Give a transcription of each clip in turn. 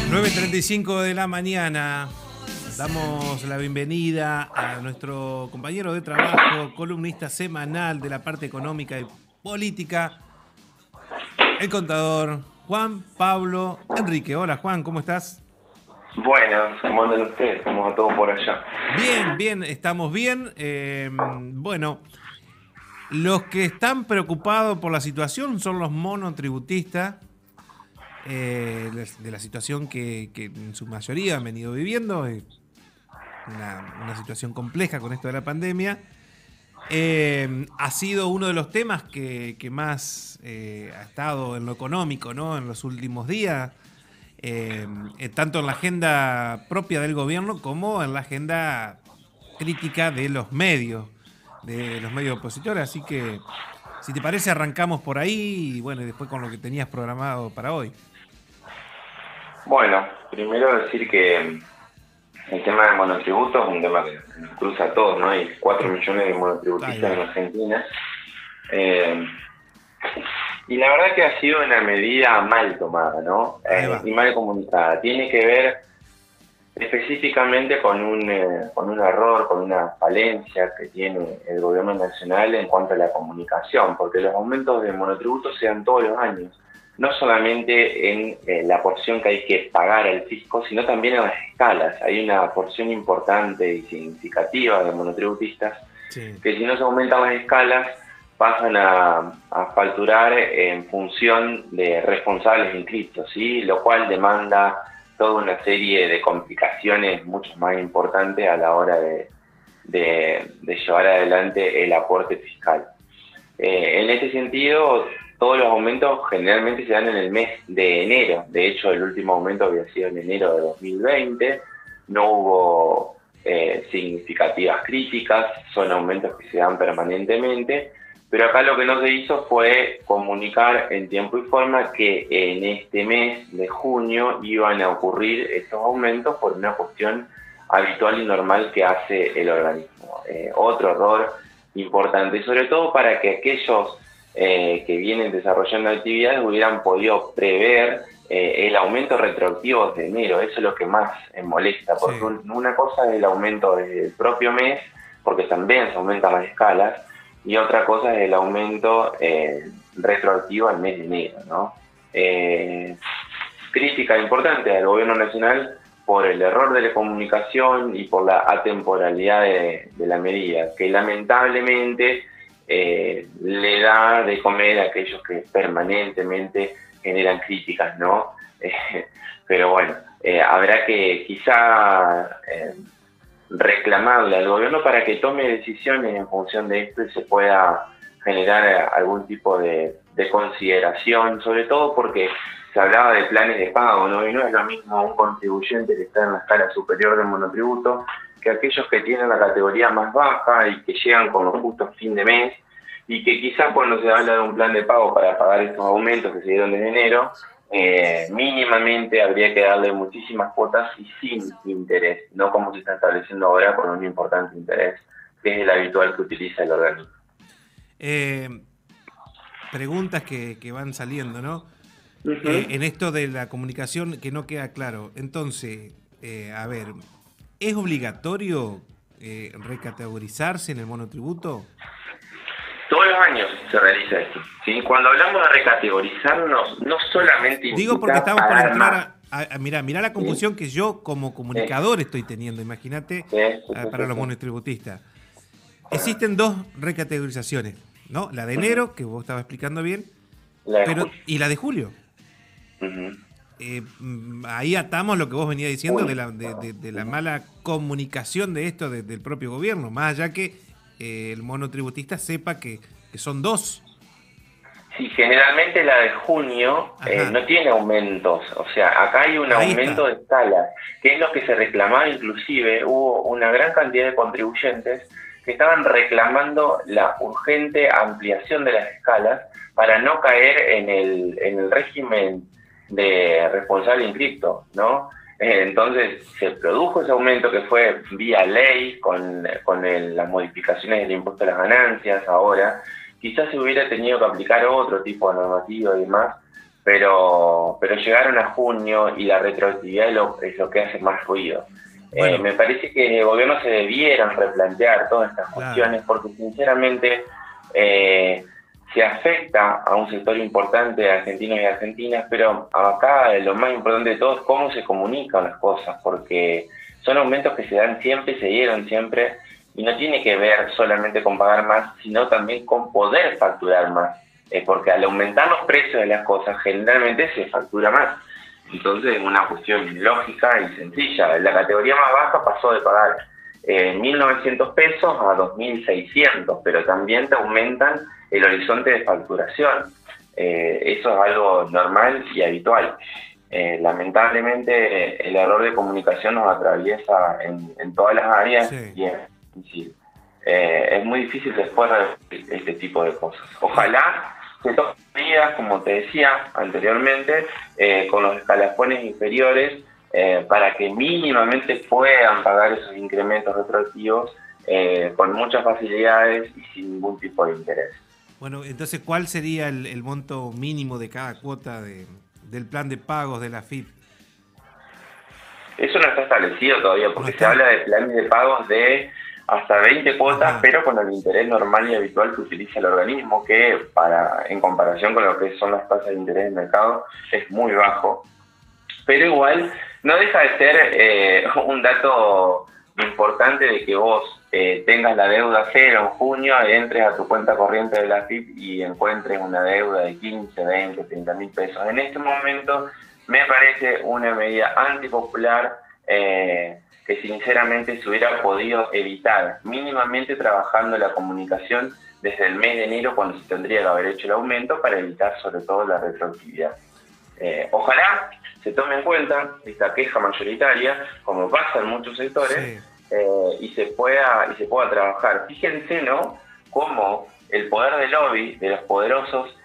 9:35 de la mañana. Damos la bienvenida a nuestro compañero de trabajo, columnista semanal de la parte económica y política, el contador Juan Pablo Enrique. Hola Juan, ¿cómo estás? Bueno, ¿cómo andan ustedes? ¿Cómo va todo por allá? Bien, bien, estamos bien. Bueno, los que están preocupados por la situación son los monotributistas, de la situación que en su mayoría han venido viviendo. Una situación compleja con esto de la pandemia. Ha sido uno de los temas que más ha estado en lo económico, ¿no? En los últimos días, tanto en la agenda propia del gobierno como en la agenda crítica de los medios opositores. Así que, si te parece, arrancamos por ahí y bueno, y después con lo que tenías programado para hoy. Bueno, primero decir que el tema del monotributo es un tema que nos cruza a todos, ¿no? Hay 4 millones de monotributistas en Argentina. Y la verdad que ha sido una medida mal tomada, ¿no? Y mal comunicada. Tiene que ver específicamente con un error, con una falencia que tiene el gobierno nacional en cuanto a la comunicación, porque los aumentos de monotributos se dan todos los años, no solamente en la porción que hay que pagar al fisco, sino también en las escalas. Hay una porción importante y significativa de monotributistas que, si no se aumentan las escalas, pasan a facturar en función de responsables inscriptos, ¿sí? Lo cual demanda toda una serie de complicaciones mucho más importantes a la hora de llevar adelante el aporte fiscal. En este sentido, todos los aumentos generalmente se dan en el mes de enero. De hecho, el último aumento había sido en enero de 2020. No hubo significativas críticas, son aumentos que se dan permanentemente. Pero acá lo que no se hizo fue comunicar en tiempo y forma que en este mes de junio iban a ocurrir estos aumentos por una cuestión habitual y normal que hace el organismo. Otro error importante, sobre todo para que aquellos que vienen desarrollando actividades hubieran podido prever el aumento retroactivo de enero. Eso es lo que más molesta, porque una cosa es el aumento del propio mes, porque también se aumentan las escalas, y otra cosa es el aumento retroactivo al mes de enero, ¿no? Crítica importante al gobierno nacional por el error de la comunicación y por la atemporalidad de la medida, que lamentablemente le da de comer a aquellos que permanentemente generan críticas, ¿no? Pero bueno, habrá que quizá reclamarle al gobierno para que tome decisiones en función de esto y se pueda generar algún tipo de consideración, sobre todo porque se hablaba de planes de pago, ¿no? Y no es lo mismo un contribuyente que está en la escala superior del monotributo que aquellos que tienen la categoría más baja y que llegan con los justos fin de mes, y que quizás cuando se habla de un plan de pago para pagar estos aumentos que se dieron desde enero, mínimamente habría que darle muchísimas cuotas y sin interés, no como se está estableciendo ahora con un importante interés, que es el habitual que utiliza el organismo. Preguntas que van saliendo, ¿no? En esto de la comunicación que no queda claro. Entonces, a ver, ¿es obligatorio recategorizarse en el monotributo? Todos los años se realiza esto, ¿sí? Cuando hablamos de recategorizarnos, no solamente digo porque estamos por entrar mirá la confusión que yo como comunicador estoy teniendo, imagínate, para los monotributistas. Existen dos recategorizaciones, ¿no? La de enero, que vos estabas explicando bien, y la de julio. Ahí atamos lo que vos venías diciendo de la mala comunicación de esto del propio gobierno, más allá que el monotributista sepa que son dos. Sí, generalmente la de junio no tiene aumentos, o sea, acá hay un aumento de escala, que es lo que se reclamaba. Inclusive hubo una gran cantidad de contribuyentes que estaban reclamando la urgente ampliación de las escalas para no caer en el régimen de responsable inscripto, ¿no? Entonces se produjo ese aumento que fue vía ley con las modificaciones del impuesto a las ganancias. Ahora quizás se hubiera tenido que aplicar otro tipo de normativa y demás, pero llegaron a junio y la retroactividad es lo que hace más ruido. Bueno. Me parece que el gobierno se debieran replantear todas estas cuestiones, porque sinceramente se afecta a un sector importante de argentinos y argentinas, pero acá lo más importante de todo es cómo se comunican las cosas, porque son aumentos que se dan siempre, se dieron siempre, y no tiene que ver solamente con pagar más, sino también con poder facturar más, porque al aumentar los precios de las cosas generalmente se factura más. Entonces es una cuestión lógica y sencilla. La categoría más baja pasó de pagar 1.900 pesos a 2.600, pero también te aumentan el horizonte de facturación. Eso es algo normal y habitual. Lamentablemente el error de comunicación nos atraviesa en todas las áreas, sí. Y es difícil. Es muy difícil después de este tipo de cosas. Ojalá se tomen medidas, como te decía anteriormente, con los escalafones inferiores, para que mínimamente puedan pagar esos incrementos retroactivos con muchas facilidades y sin ningún tipo de interés. Bueno, entonces, ¿cuál sería el monto mínimo de cada cuota del plan de pagos de la AFIP? Eso no está establecido todavía, porque se habla de planes de pagos de hasta 20 cuotas, pero con el interés normal y habitual que utiliza el organismo, que en comparación con lo que son las tasas de interés del mercado, es muy bajo. Pero igual no deja de ser un dato importante de que vos tengas la deuda cero en junio, entres a tu cuenta corriente de la AFIP y encuentres una deuda de 15, 20, 30 mil pesos. En este momento me parece una medida antipopular, que sinceramente se hubiera podido evitar, mínimamente trabajando la comunicación desde el mes de enero, cuando se tendría que haber hecho el aumento, para evitar sobre todo la retroactividad. Ojalá se tome en cuenta esta queja mayoritaria, como pasa en muchos sectores, sí. y se pueda trabajar. Fíjense, ¿no?, cómo el poder de lobby de los poderosos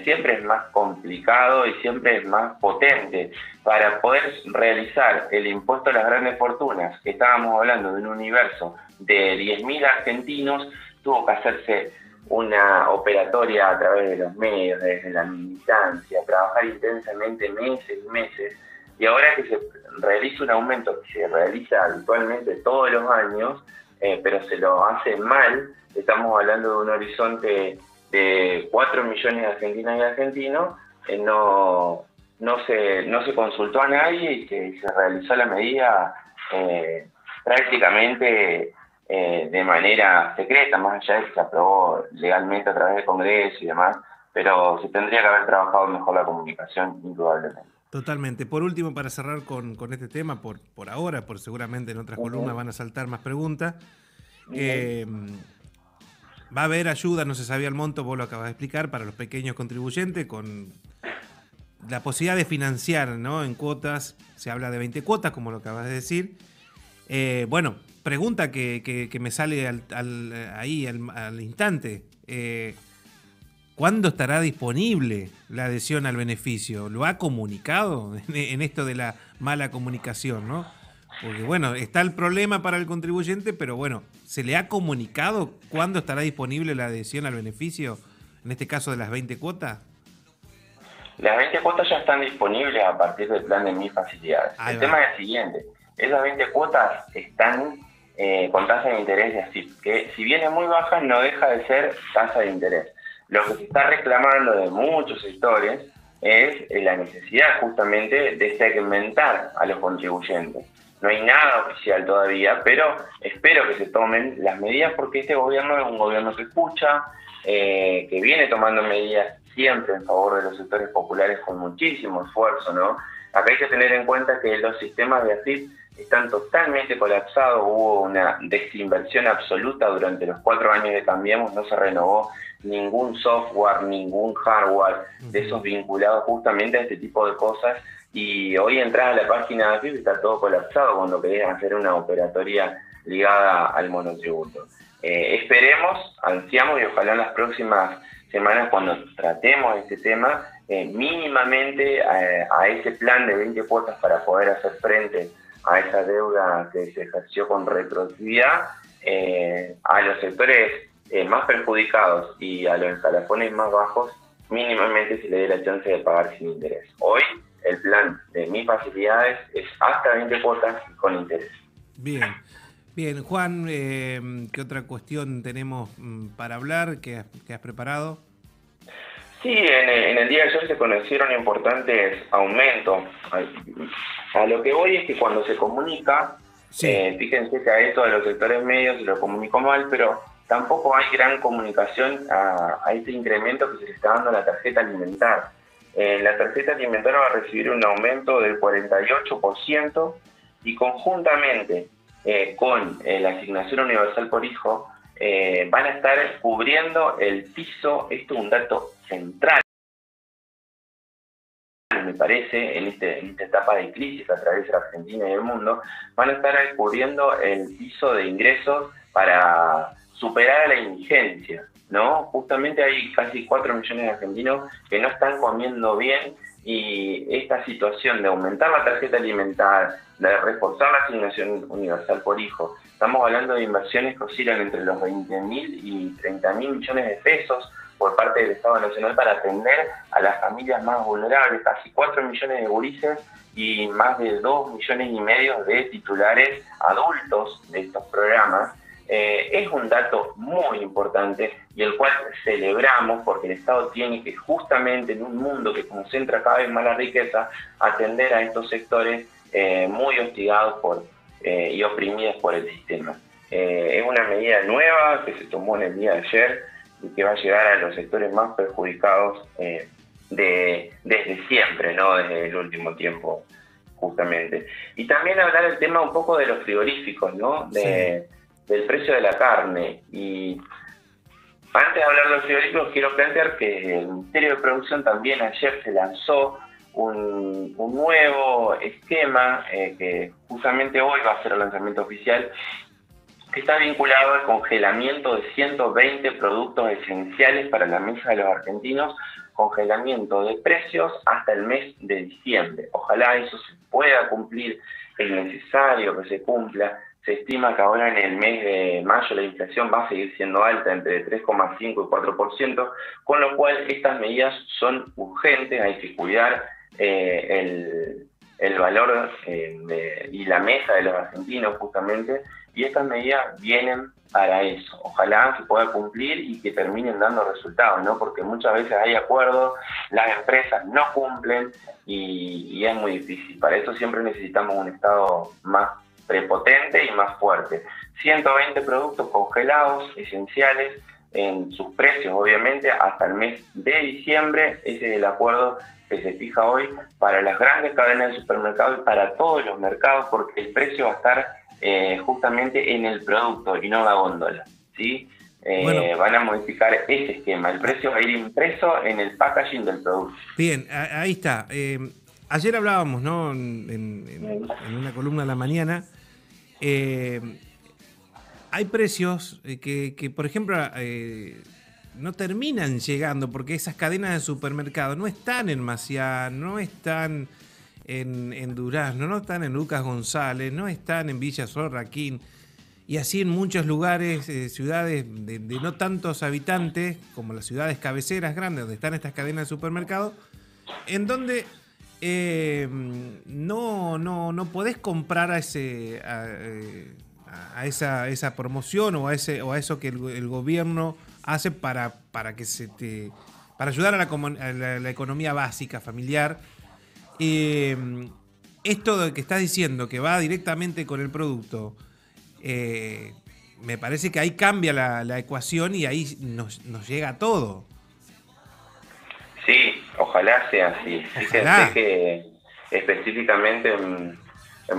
siempre es más complicado y siempre es más potente. Para poder realizar el impuesto a las grandes fortunas, que estábamos hablando de un universo de 10.000 argentinos, tuvo que hacerse una operatoria a través de los medios, desde la militancia, trabajar intensamente meses y meses, y ahora que se realiza un aumento que se realiza habitualmente todos los años, pero se lo hace mal, estamos hablando de un horizonte de 4 millones de argentinas y argentinos, no se consultó a nadie y se realizó la medida prácticamente de manera secreta, más allá de que se aprobó legalmente a través del Congreso y demás, pero se tendría que haber trabajado mejor la comunicación, indudablemente. Totalmente. Por último, para cerrar con este tema, por ahora, por seguramente en otras columnas van a saltar más preguntas, va a haber ayuda, no se sabía el monto, vos lo acabas de explicar, para los pequeños contribuyentes, con la posibilidad de financiar, ¿no?, en cuotas. Se habla de 20 cuotas, como lo acabas de decir. Bueno, pregunta que me sale al instante. ¿Cuándo estará disponible la adhesión al beneficio? ¿Lo ha comunicado en esto de la mala comunicación, no? Porque, bueno, está el problema para el contribuyente, pero bueno, ¿se le ha comunicado cuándo estará disponible la adhesión al beneficio, en este caso de las 20 cuotas? Las 20 cuotas ya están disponibles a partir del plan de mis facilidades. El tema es el siguiente: esas 20 cuotas están con tasa de interés de AFIP, que si bien es muy baja, no deja de ser tasa de interés. Lo que se está reclamando de muchos sectores es la necesidad justamente de segmentar a los contribuyentes. No hay nada oficial todavía, pero espero que se tomen las medidas, porque este gobierno es un gobierno que escucha, que viene tomando medidas siempre en favor de los sectores populares con muchísimo esfuerzo, ¿no? Acá hay que tener en cuenta que los sistemas de AFIP están totalmente colapsados, hubo una desinversión absoluta durante los 4 años de Cambiemos, no se renovó ningún software, ningún hardware de esos vinculados justamente a este tipo de cosas, y hoy entras a la página de AFIP y está todo colapsado cuando querés hacer una operatoria ligada al monotributo. Esperemos, ansiamos, y ojalá en las próximas semanas, cuando tratemos este tema, mínimamente a ese plan de 20 cuotas para poder hacer frente a esa deuda que se ejerció con retroactividad, a los sectores más perjudicados y a los escalafones más bajos, mínimamente se le dé la chance de pagar sin interés. Hoy el plan de mis facilidades es hasta 20 cuotas con interés. Bien. Bien, Juan, ¿qué otra cuestión tenemos para hablar? ¿Qué has preparado? Sí, en el día de ayer se conocieron importantes aumentos. A lo que voy es que cuando se comunica, Sí. fíjense que a esto de los sectores medios se lo comunicó mal, pero tampoco hay gran comunicación a este incremento que se le está dando a la tarjeta alimentar. La tarjeta alimentar va a recibir un aumento del 48% y conjuntamente con la asignación universal por hijo, van a estar cubriendo el piso. Esto es un dato central, me parece, en esta etapa de crisis a través de la Argentina y el mundo. Van a estar cubriendo el piso de ingresos para superar a la indigencia, ¿no? Justamente hay casi 4 millones de argentinos que no están comiendo bien, y esta situación de aumentar la tarjeta alimentar, de reforzar la asignación universal por hijo, estamos hablando de inversiones que oscilan entre los 20.000 y 30.000 millones de pesos por parte del Estado Nacional para atender a las familias más vulnerables, casi 4 millones de gurises y más de 2,5 millones de titulares adultos de estos programas. Es un dato muy importante y el cual celebramos, porque el Estado tiene que, justamente en un mundo que concentra cada vez más la riqueza, atender a estos sectores muy hostigados y oprimidos por el sistema. Es una medida nueva que se tomó en el día de ayer y que va a llegar a los sectores más perjudicados desde siempre, ¿no? Desde el último tiempo, justamente. Y también hablar del tema un poco de los frigoríficos, ¿no? Sí. Del precio de la carne. Y antes de hablar de los frigoríficos, quiero plantear que el Ministerio de Producción también ayer se lanzó un nuevo esquema, que justamente hoy va a ser el lanzamiento oficial, que está vinculado al congelamiento de 120 productos esenciales para la mesa de los argentinos, congelamiento de precios hasta el mes de diciembre. Ojalá eso se pueda cumplir, es necesario que se cumpla. Se estima que ahora en el mes de mayo la inflación va a seguir siendo alta, entre 3,5 y 4%, con lo cual estas medidas son urgentes. Hay que cuidar el valor y la mesa de los argentinos, justamente, y estas medidas vienen para eso. Ojalá se pueda cumplir y que terminen dando resultados, ¿no? Porque muchas veces hay acuerdos, las empresas no cumplen y es muy difícil. Para eso siempre necesitamos un Estado más prepotente y más fuerte. 120 productos congelados, esenciales, en sus precios, obviamente, hasta el mes de diciembre. Ese es el acuerdo que se fija hoy para las grandes cadenas de supermercados y para todos los mercados, porque el precio va a estar justamente en el producto y no en la góndola, ¿sí? Bueno, Van a modificar ese esquema. El precio va a ir impreso en el packaging del producto. bien, ahí está. Ayer hablábamos, ¿no? En una columna de la mañana. Hay precios que, por ejemplo, no terminan llegando porque esas cadenas de supermercado no están en Maciá, no están en Durazno, no están en Lucas González, no están en Villa Sorraquín, y así en muchos lugares, ciudades de no tantos habitantes, como las ciudades cabeceras grandes, donde están estas cadenas de supermercados, en donde no podés comprar a esa promoción o a eso que el gobierno hace para ayudar a la economía básica familiar. Esto de que estás diciendo que va directamente con el producto, me parece que ahí cambia la ecuación y ahí nos llega todo. Sí, ojalá sea así. Ojalá. Fíjense que específicamente en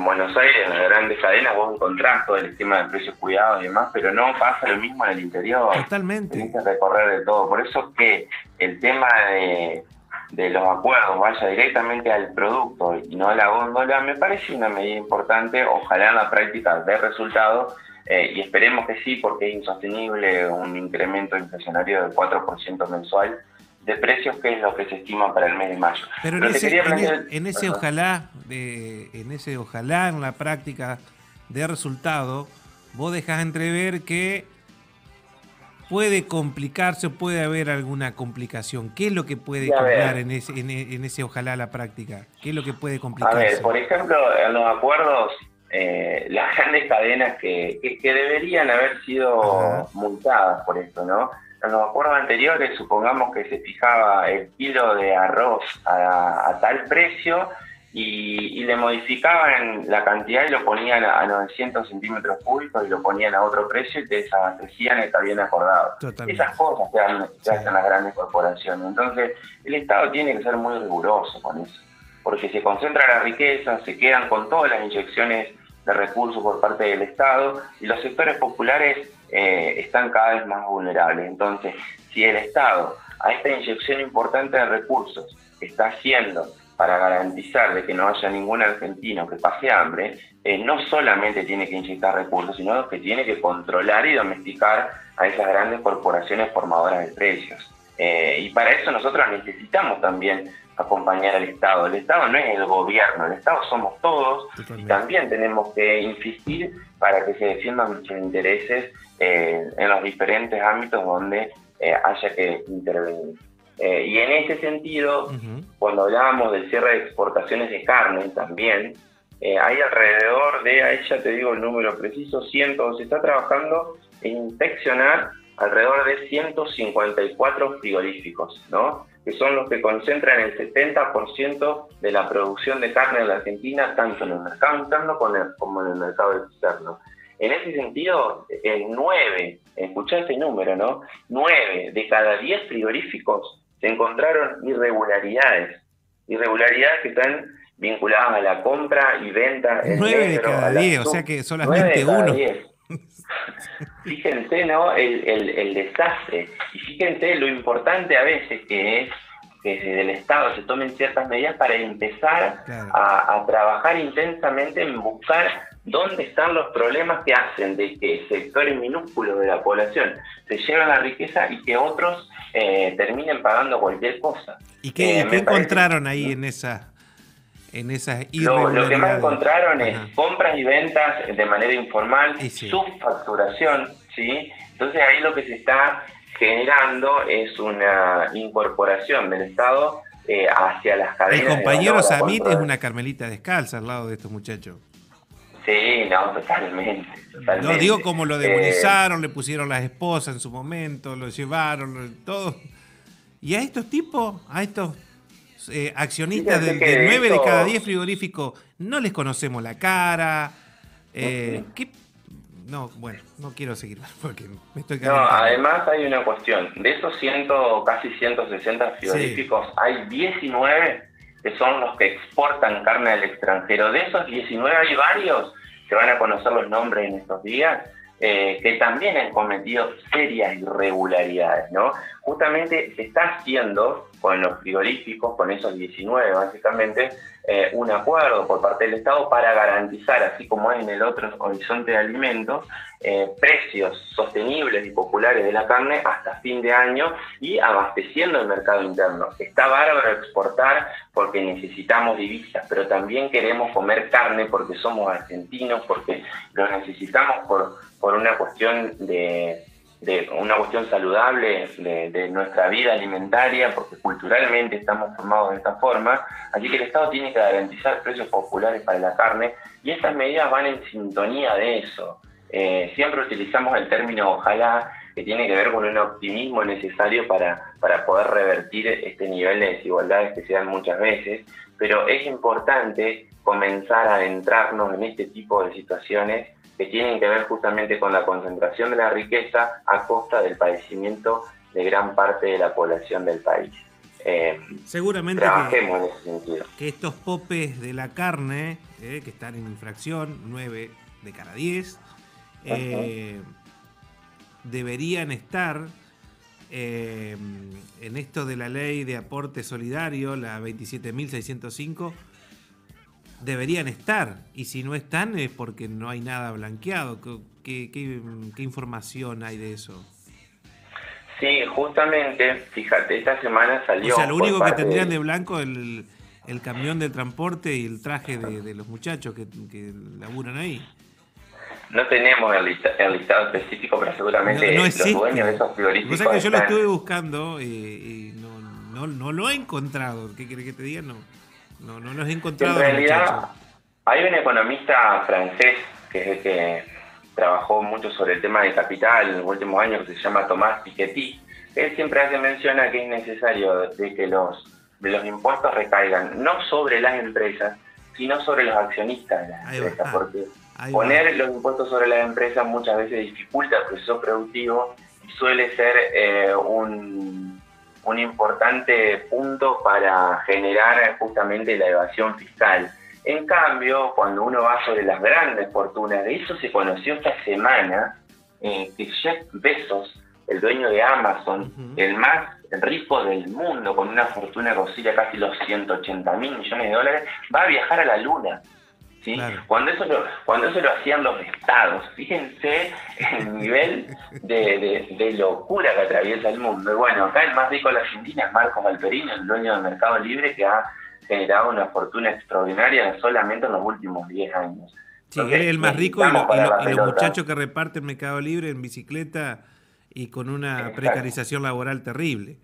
Buenos Aires, en las grandes cadenas, vos encontrás todo el esquema de precios cuidados y demás, pero no pasa lo mismo en el interior. Totalmente. Tenés que recorrer de todo. Por eso que el tema de los acuerdos vaya directamente al producto y no a la góndola, me parece una medida importante. Ojalá en la práctica dé resultados, y esperemos que sí, porque es insostenible un incremento inflacionario del 4% mensual de precios, que es lo que se estima para el mes de mayo. Pero en ese ojalá, en la práctica de resultado, vos dejás entrever que puede complicarse o puede haber alguna complicación? ¿Qué es lo que puede cambiar en ese ojalá la práctica? ¿Qué es lo que puede complicarse? A ver, por ejemplo, en los acuerdos, las grandes cadenas que deberían haber sido multadas por esto, ¿no? En los acuerdos anteriores, supongamos que se fijaba el kilo de arroz a tal precio y le modificaban la cantidad y lo ponían a 900 centímetros cúbicos y lo ponían a otro precio y te desabastecían el que habían acordado. Totalmente. Esas cosas que hacen las grandes corporaciones. Entonces, el Estado tiene que ser muy riguroso con eso, porque se concentra la riqueza, se quedan con todas las inyecciones de recursos por parte del Estado y los sectores populares están cada vez más vulnerables. Entonces, si el Estado a esta inyección importante de recursos está haciendo para garantizar de que no haya ningún argentino que pase hambre, no solamente tiene que inyectar recursos, sino que tiene que controlar y domesticar a esas grandes corporaciones formadoras de precios. Y para eso nosotros necesitamos también acompañar al Estado. El Estado no es el gobierno, el Estado somos todos. Totalmente. Y también tenemos que insistir para que se defiendan nuestros intereses en los diferentes ámbitos donde haya que intervenir. Y en ese sentido, cuando hablábamos del cierre de exportaciones de carne también, hay alrededor de, ahí ya te digo el número preciso, se está trabajando en inspeccionar alrededor de 154 frigoríficos, ¿no? Que son los que concentran el 70% de la producción de carne en la Argentina, tanto en el mercado interno como en el mercado externo. En ese sentido, 9, escuchá ese número, ¿no? 9 de cada 10 frigoríficos se encontraron irregularidades que están vinculadas a la compra y venta. 9 de cada 10, o sea que solamente uno. Fíjense, ¿no? El desastre. Y fíjense lo importante a veces que es que desde el Estado se tomen ciertas medidas para empezar a trabajar intensamente en buscar dónde están los problemas que hacen de que sectores minúsculos de la población se lleven la riqueza y que otros terminen pagando cualquier cosa. ¿Y qué encontraron ahí en esas irregularidades? Lo que más encontraron es compras y ventas de manera informal, subfacturación, ¿sí? Entonces ahí lo que se está generando es una incorporación del Estado hacia las cadenas. El compañero Samit es una Carmelita descalza al lado de estos muchachos. Sí, no, totalmente. No digo como lo demonizaron, le pusieron las esposas en su momento, lo llevaron, todo. Y a estos tipos, a estos accionistas de 9 de cada 10 frigoríficos, no les conocemos la cara. No, bueno, no quiero seguir más porque me estoy calentando. No, además hay una cuestión. De esos casi 160 frigoríficos, hay 19 que son los que exportan carne al extranjero. De esos 19 hay varios, que van a conocer los nombres en estos días, que también han cometido serias irregularidades, ¿no? Justamente se está haciendo con los frigoríficos, con esos 19 básicamente, un acuerdo por parte del Estado para garantizar, así como es en el otro horizonte de alimentos, precios sostenibles y populares de la carne hasta fin de año y abasteciendo el mercado interno. Está bárbaro exportar porque necesitamos divisas, pero también queremos comer carne porque somos argentinos, porque lo necesitamos por una cuestión una cuestión saludable de nuestra vida alimentaria, porque culturalmente estamos formados de esta forma. Así que el Estado tiene que garantizar precios populares para la carne y estas medidas van en sintonía de eso. Siempre utilizamos el término ojalá, que tiene que ver con un optimismo necesario para poder revertir este nivel de desigualdades que se dan muchas veces, pero es importante comenzar a adentrarnos en este tipo de situaciones que tienen que ver justamente con la concentración de la riqueza a costa del padecimiento de gran parte de la población del país. Seguramente trabajemos en ese sentido. Que estos popes de la carne, que están en infracción, 9 de cada 10, deberían estar en esto de la ley de aporte solidario, la 27.605, deberían estar, y si no están es porque no hay nada blanqueado. ¿Qué información hay de eso? Sí, justamente, fíjate, esta semana salió... O sea, lo único que tendrían de blanco el camión de transporte y el traje de los muchachos que laburan ahí. No tenemos el listado específico, pero seguramente los dueños de esos frigoríficos. O sea que yo lo estuve buscando y no lo he encontrado. ¿Qué querés que te diga? No los he encontrado. En realidad, hay un economista francés que es el que trabajó mucho sobre el tema de capital en los últimos años, que se llama Thomas Piketty. Él siempre hace mención a que es necesario de que los impuestos recaigan no sobre las empresas, sino sobre los accionistas de las empresas, porque poner los impuestos sobre las empresas muchas veces dificulta el proceso productivo y suele ser un importante punto para generar justamente la evasión fiscal. En cambio, cuando uno va sobre las grandes fortunas, de eso se conoció esta semana, que Jeff Bezos, el dueño de Amazon, el más rico del mundo, con una fortuna que oscila casi los 180.000 millones de dólares, va a viajar a la Luna. ¿Sí? Claro. Cuando eso lo hacían los estados, fíjense el nivel de locura que atraviesa el mundo. Y bueno, acá el más rico de la Argentina es Marcos Galperín, el dueño del Mercado Libre, que ha generado una fortuna extraordinaria solamente en los últimos 10 años. Sí, él es el más rico y los muchachos que reparten Mercado Libre en bicicleta y con una precarización laboral terrible.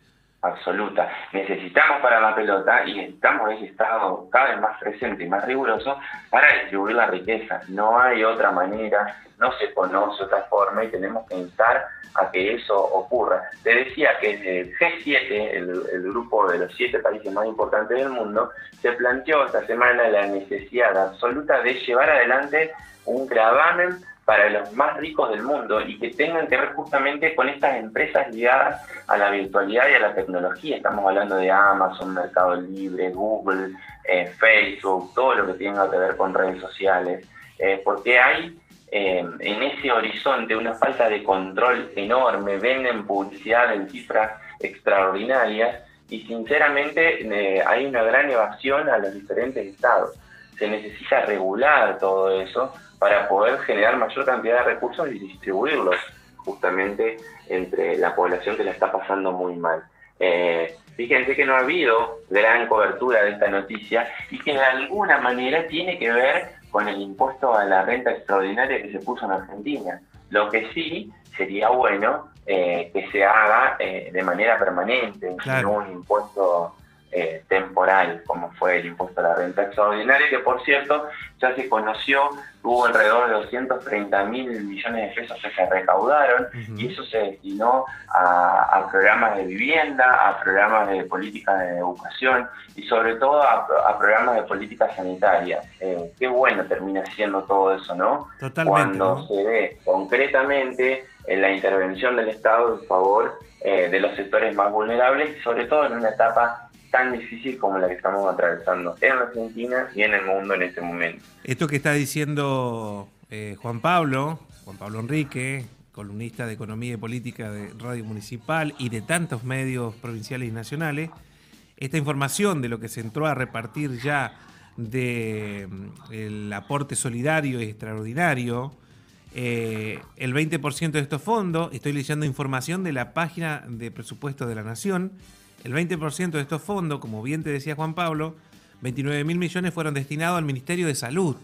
Absoluta. Necesitamos para la pelota y necesitamos ese Estado cada vez más presente y más riguroso para distribuir la riqueza. No hay otra manera, no se conoce otra forma y tenemos que instar a que eso ocurra. Te decía que el G7, el grupo de los 7 países más importantes del mundo, se planteó esta semana la necesidad absoluta de llevar adelante un gravamen para los más ricos del mundo y que tengan que ver justamente con estas empresas ligadas a la virtualidad y a la tecnología. Estamos hablando de Amazon, Mercado Libre, Google, Facebook, todo lo que tenga que ver con redes sociales, porque hay en ese horizonte una falta de control enorme, venden publicidad en cifras extraordinarias y sinceramente hay una gran evasión a los diferentes estados. Se necesita regular todo eso para poder generar mayor cantidad de recursos y distribuirlos justamente entre la población que la está pasando muy mal. Fíjense que no ha habido gran cobertura de esta noticia y que de alguna manera tiene que ver con el impuesto a la renta extraordinaria que se puso en Argentina. Lo que sí sería bueno que se haga de manera permanente, claro, no un impuesto temporal, como fue el impuesto a la renta extraordinaria, que por cierto ya se conoció, hubo alrededor de 230.000 millones de pesos que se recaudaron, y eso se destinó a programas de vivienda, a programas de política de educación y sobre todo a programas de política sanitaria. Qué bueno termina siendo todo eso, ¿no? Totalmente, cuando ¿no? Se ve concretamente en la intervención del Estado en favor de los sectores más vulnerables y sobre todo en una etapa tan difícil como la que estamos atravesando en Argentina y en el mundo en este momento. Esto que está diciendo Juan Pablo Enrique, columnista de Economía y Política de Radio Municipal y de tantos medios provinciales y nacionales, esta información de lo que se entró a repartir ya del aporte solidario y extraordinario, el 20% de estos fondos, estoy leyendo información de la página de presupuesto de la Nación, el 20% de estos fondos, como bien te decía Juan Pablo, 29.000 millones fueron destinados al Ministerio de Salud.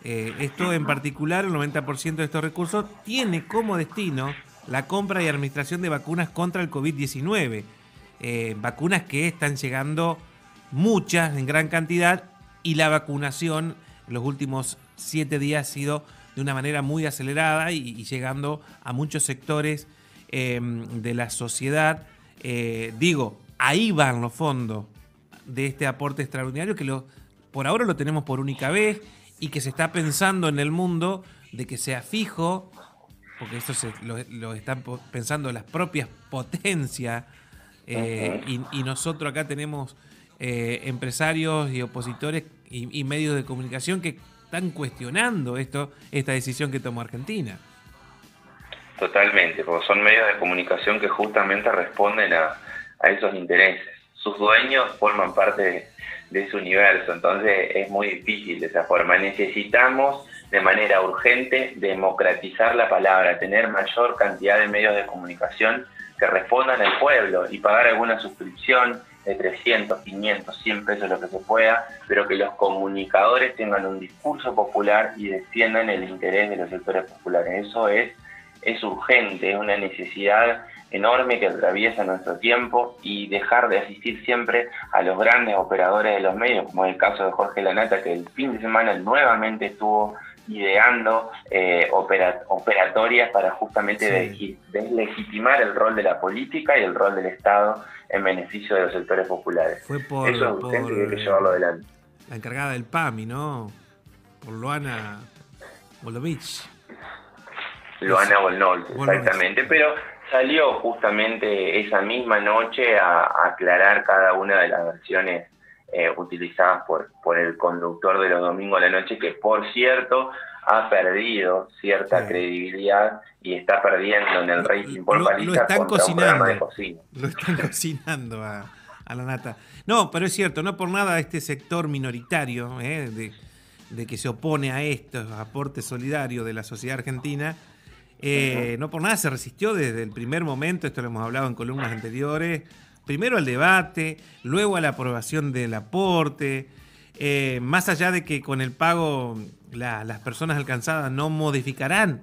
Esto en particular, el 90% de estos recursos tiene como destino la compra y administración de vacunas contra el COVID-19. Vacunas que están llegando muchas, en gran cantidad, y la vacunación en los últimos 7 días ha sido de una manera muy acelerada y llegando a muchos sectores de la sociedad. Ahí van los fondos de este aporte extraordinario que por ahora lo tenemos por única vez y que se está pensando en el mundo de que sea fijo, porque eso lo están pensando las propias potencias y nosotros acá tenemos empresarios y opositores y medios de comunicación que están cuestionando esta decisión que tomó Argentina. Totalmente, porque son medios de comunicación que justamente responden a esos intereses. Sus dueños forman parte de ese universo, entonces es muy difícil de esa forma. Necesitamos de manera urgente democratizar la palabra, tener mayor cantidad de medios de comunicación que respondan al pueblo y pagar alguna suscripción de 300, 500, 100 pesos, lo que se pueda, pero que los comunicadores tengan un discurso popular y defiendan el interés de los sectores populares. Eso es urgente, es una necesidad enorme que atraviesa nuestro tiempo, y dejar de asistir siempre a los grandes operadores de los medios, como es el caso de Jorge Lanata, que el fin de semana nuevamente estuvo ideando operatorias para justamente deslegitimar el rol de la política y el rol del Estado en beneficio de los sectores populares. Fue eso es urgente y hay que llevarlo adelante. La encargada del PAMI, ¿no? Por Luana Bolovich. Luana Bolovich, exactamente. Pero salió justamente esa misma noche a aclarar cada una de las versiones utilizadas por el conductor de los domingos a la noche, que por cierto ha perdido cierta credibilidad y está perdiendo en el rating por paliza contra un programa de cocina. Lo están cocinando a la nata. No, pero es cierto, no por nada este sector minoritario de que se opone a estos aportes solidarios de la sociedad argentina, no por nada se resistió desde el primer momento. Esto lo hemos hablado en columnas anteriores. Primero al debate, luego a la aprobación del aporte, más allá de que con el pago las personas alcanzadas no modificarán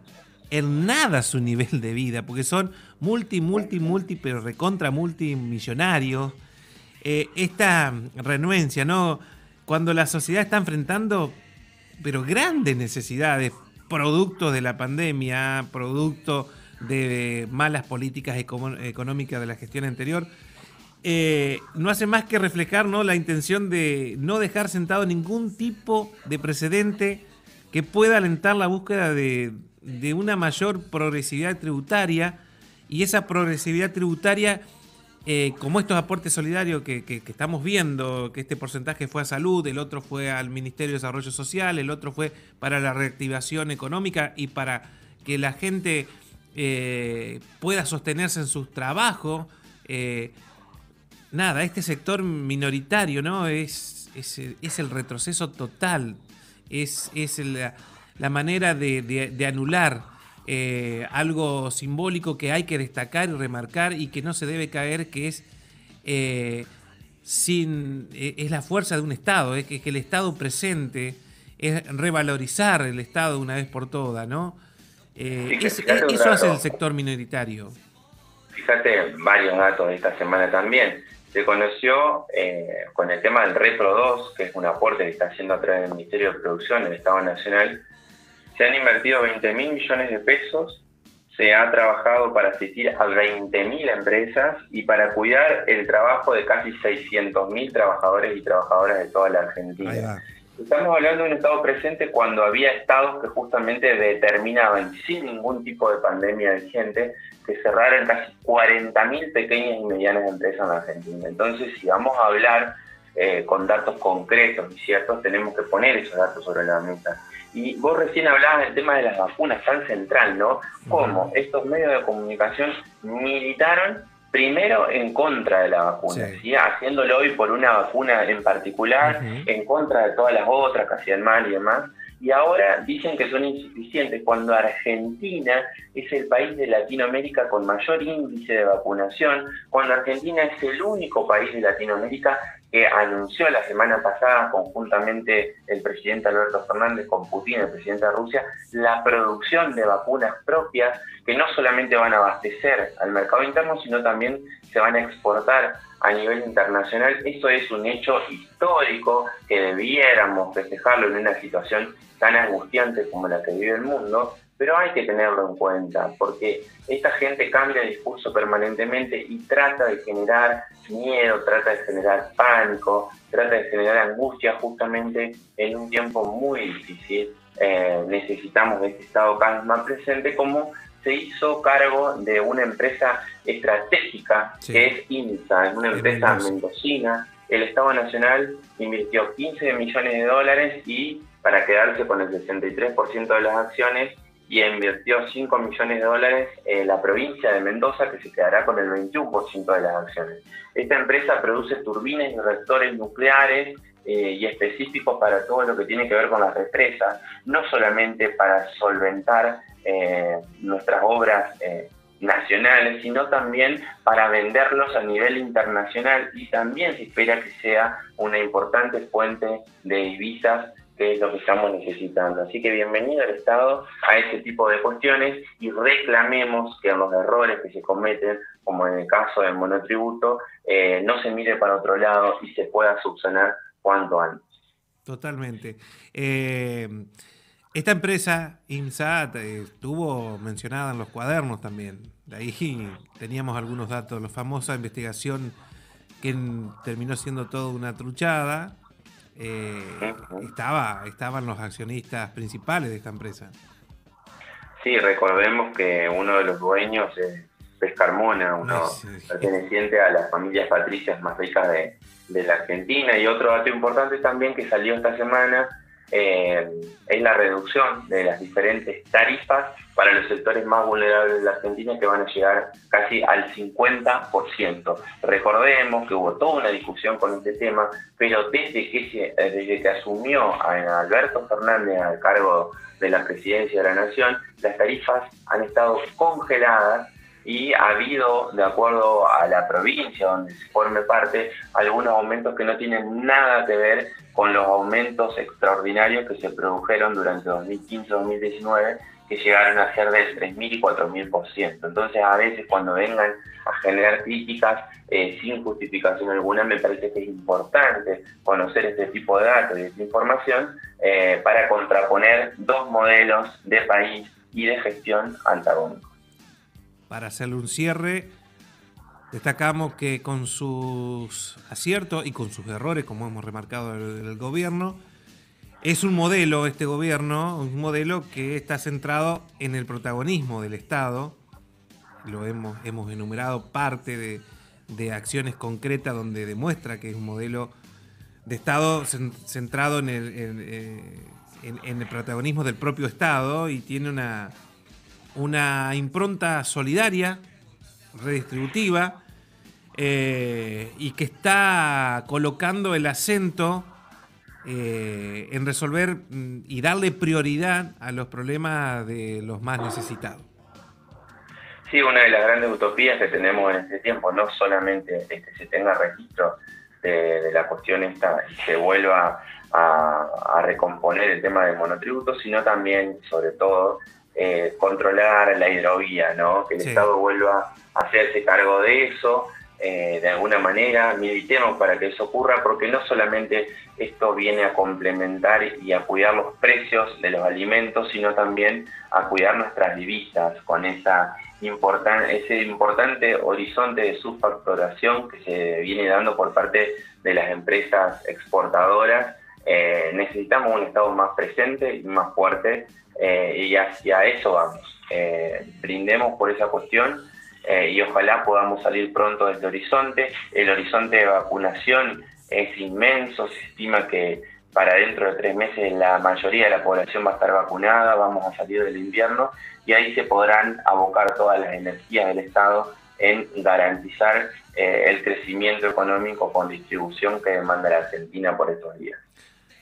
en nada su nivel de vida, porque son multi, pero recontra multimillonarios. Esta renuencia, ¿no? Cuando la sociedad está enfrentando pero grandes necesidades, producto de la pandemia, producto de malas políticas económicas de la gestión anterior, no hace más que reflejar, ¿no?, la intención de no dejar sentado ningún tipo de precedente que pueda alentar la búsqueda de una mayor progresividad tributaria, y esa progresividad tributaria, como estos aportes solidarios que estamos viendo, que este porcentaje fue a salud, el otro fue al Ministerio de Desarrollo Social, el otro fue para la reactivación económica y para que la gente pueda sostenerse en sus trabajos. Nada, este sector minoritario, ¿no?, es el retroceso total, es la manera de anular algo simbólico que hay que destacar y remarcar y que no se debe caer, que es la fuerza de un Estado, que el Estado presente, es revalorizar el Estado una vez por todas, ¿no? Eso hace el sector minoritario. Fíjate varios datos de esta semana también. Se conoció con el tema del Repro 2, que es un aporte que está haciendo a través del Ministerio de Producción del Estado Nacional. Se han invertido 20.000 millones de pesos, se ha trabajado para asistir a 20.000 empresas y para cuidar el trabajo de casi 600.000 trabajadores y trabajadoras de toda la Argentina. Estamos hablando de un Estado presente cuando había estados que justamente determinaban, sin ningún tipo de pandemia vigente, que cerraran casi 40.000 pequeñas y medianas empresas en Argentina. Entonces, si vamos a hablar con datos concretos y ciertos, tenemos que poner esos datos sobre la mesa. Y vos recién hablabas del tema de las vacunas, tan central, ¿no? Cómo estos medios de comunicación militaron primero en contra de la vacuna, ¿sí? Haciéndolo hoy por una vacuna en particular, en contra de todas las otras que hacían mal y demás, y ahora dicen que son insuficientes, cuando Argentina es el país de Latinoamérica con mayor índice de vacunación, cuando Argentina es el único país de Latinoamérica que anunció la semana pasada, conjuntamente el presidente Alberto Fernández con Putin, el presidente de Rusia, la producción de vacunas propias que no solamente van a abastecer al mercado interno, sino también se van a exportar a nivel internacional. Eso es un hecho histórico que debiéramos festejarlo en una situación tan angustiante como la que vive el mundo, pero hay que tenerlo en cuenta, porque esta gente cambia de discurso permanentemente y trata de generar miedo, trata de generar pánico, trata de generar angustia justamente en un tiempo muy difícil. Necesitamos de este Estado cada vez más presente, como se hizo cargo de una empresa estratégica que es INSA, es una empresa mendocina. El Estado Nacional invirtió 15 millones de dólares y para quedarse con el 63% de las acciones, y invirtió 5 millones de dólares en la provincia de Mendoza, que se quedará con el 21% de las acciones. Esta empresa produce turbinas y reactores nucleares y específicos para todo lo que tiene que ver con las represas, no solamente para solventar nuestras obras nacionales, sino también para venderlos a nivel internacional, y también se espera que sea una importante fuente de divisas, que es lo que estamos necesitando. Así que bienvenido al Estado a ese tipo de cuestiones, y reclamemos que los errores que se cometen, como en el caso del monotributo, no se mire para otro lado y se pueda subsanar cuanto antes. Totalmente. Esta empresa, INSAT, estuvo mencionada en los cuadernos también. De ahí teníamos algunos datos. La famosa investigación que terminó siendo toda una truchada. Estaban los accionistas principales de esta empresa. Sí, recordemos que uno de los dueños es Pescarmona, uno perteneciente a las familias patricias más ricas de la Argentina. Y otro dato importante también que salió esta semana es la reducción de las diferentes tarifas para los sectores más vulnerables de la Argentina, que van a llegar casi al 50%. Recordemos que hubo toda una discusión con este tema, pero desde que asumió a Alberto Fernández al cargo de la presidencia de la Nación, las tarifas han estado congeladas, y ha habido, de acuerdo a la provincia donde se forme parte, algunos aumentos que no tienen nada que ver con los aumentos extraordinarios que se produjeron durante 2015-2019, que llegaron a ser del 3.000 y 4.000%. Entonces, a veces cuando vengan a generar críticas sin justificación alguna, me parece que es importante conocer este tipo de datos y esta información para contraponer dos modelos de país y de gestión antagónicos. Para hacerle un cierre, destacamos que con sus aciertos y con sus errores, como hemos remarcado el gobierno, es un modelo, este gobierno, un modelo que está centrado en el protagonismo del Estado. Lo hemos enumerado parte de acciones concretas donde demuestra que es un modelo de Estado centrado en el protagonismo del propio Estado, y tiene una impronta solidaria, redistributiva, y que está colocando el acento en resolver y darle prioridad a los problemas de los más necesitados. Sí, una de las grandes utopías que tenemos en este tiempo, no solamente es que se tenga registro de la cuestión esta y se vuelva a recomponer el tema del monotributo, sino también, sobre todo, controlar la hidrovía, ¿no? Que el Estado vuelva a hacerse cargo de eso, de alguna manera. Militemos para que eso ocurra, porque no solamente esto viene a complementar y a cuidar los precios de los alimentos, sino también a cuidar nuestras divisas con ese importante horizonte de subfacturación que se viene dando por parte de las empresas exportadoras. Necesitamos un Estado más presente y más fuerte, y hacia eso vamos. Brindemos por esa cuestión, y ojalá podamos salir pronto de este horizonte. El horizonte de vacunación es inmenso, se estima que para dentro de 3 meses la mayoría de la población va a estar vacunada, vamos a salir del invierno, y ahí se podrán abocar todas las energías del Estado en garantizar el crecimiento económico con distribución que demanda la Argentina por estos días.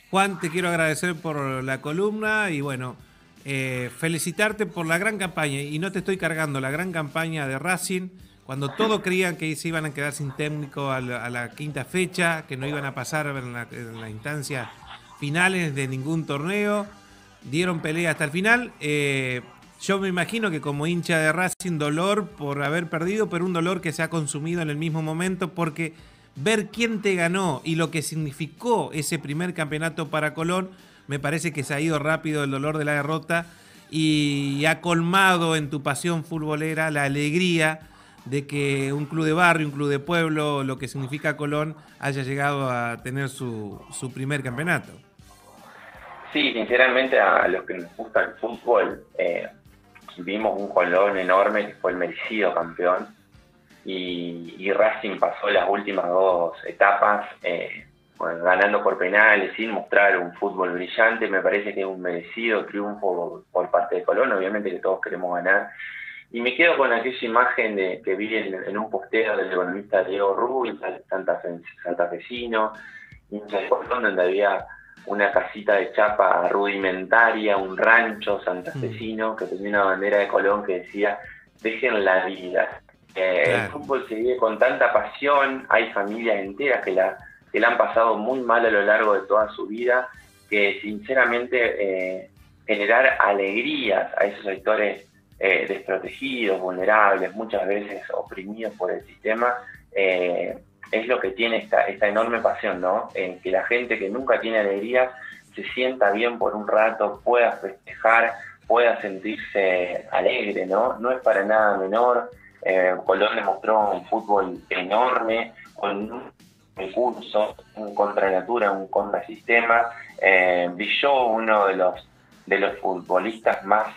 Juan, te quiero agradecer por la columna y bueno, felicitarte por la gran campaña, y no te estoy cargando, la gran campaña de Racing, cuando todos creían que se iban a quedar sin técnico a la quinta fecha, que no iban a pasar en la instancia finales de ningún torneo, dieron pelea hasta el final. Yo me imagino que como hincha de Racing, dolor por haber perdido, pero un dolor que se ha consumido en el mismo momento, porque ver quién te ganó y lo que significó ese primer campeonato para Colón, me parece que se ha ido rápido el dolor de la derrota y ha colmado en tu pasión futbolera la alegría de que un club de barrio, un club de pueblo, lo que significa Colón, haya llegado a tener su primer campeonato. Sí, sinceramente, a los que nos gusta el fútbol, vimos un Colón enorme que fue el merecido campeón, y Racing pasó las últimas 2 etapas ganando por penales, sin mostrar un fútbol brillante. Me parece que es un merecido triunfo por parte de Colón, obviamente que todos queremos ganar. Y me quedo con aquella imagen que vi en un posteo del economista Diego Rubio, santafesino, hincha de Colón, donde había una casita de chapa rudimentaria, un rancho santafesino que tenía una bandera de Colón que decía dejen la vida. El fútbol se vive con tanta pasión, hay familias enteras que la han pasado muy mal a lo largo de toda su vida, que sinceramente generar alegrías a esos sectores desprotegidos, vulnerables, muchas veces oprimidos por el sistema, es lo que tiene esta enorme pasión, ¿no? En que la gente que nunca tiene alegrías se sienta bien por un rato, pueda festejar, pueda sentirse alegre, ¿no? No es para nada menor. Colón demostró un fútbol enorme, con un recurso, un contra natura, un contrasistema. Villó, uno de los futbolistas más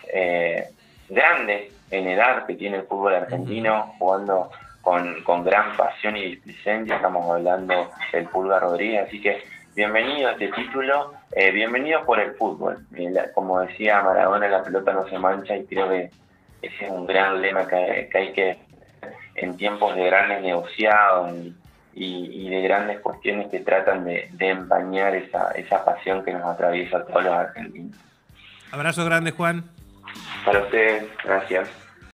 grandes en edad que tiene el fútbol argentino, jugando con gran pasión y displicencia. Estamos hablando del Pulga Rodríguez, así que bienvenido a este título, bienvenido por el fútbol. Como decía Maradona, la pelota no se mancha, y creo que ese es un gran lema que hay que, en tiempos de grandes negociados y de grandes cuestiones que tratan de empañar esa pasión que nos atraviesa a todos los argentinos. Abrazo grande, Juan. Para ustedes, gracias.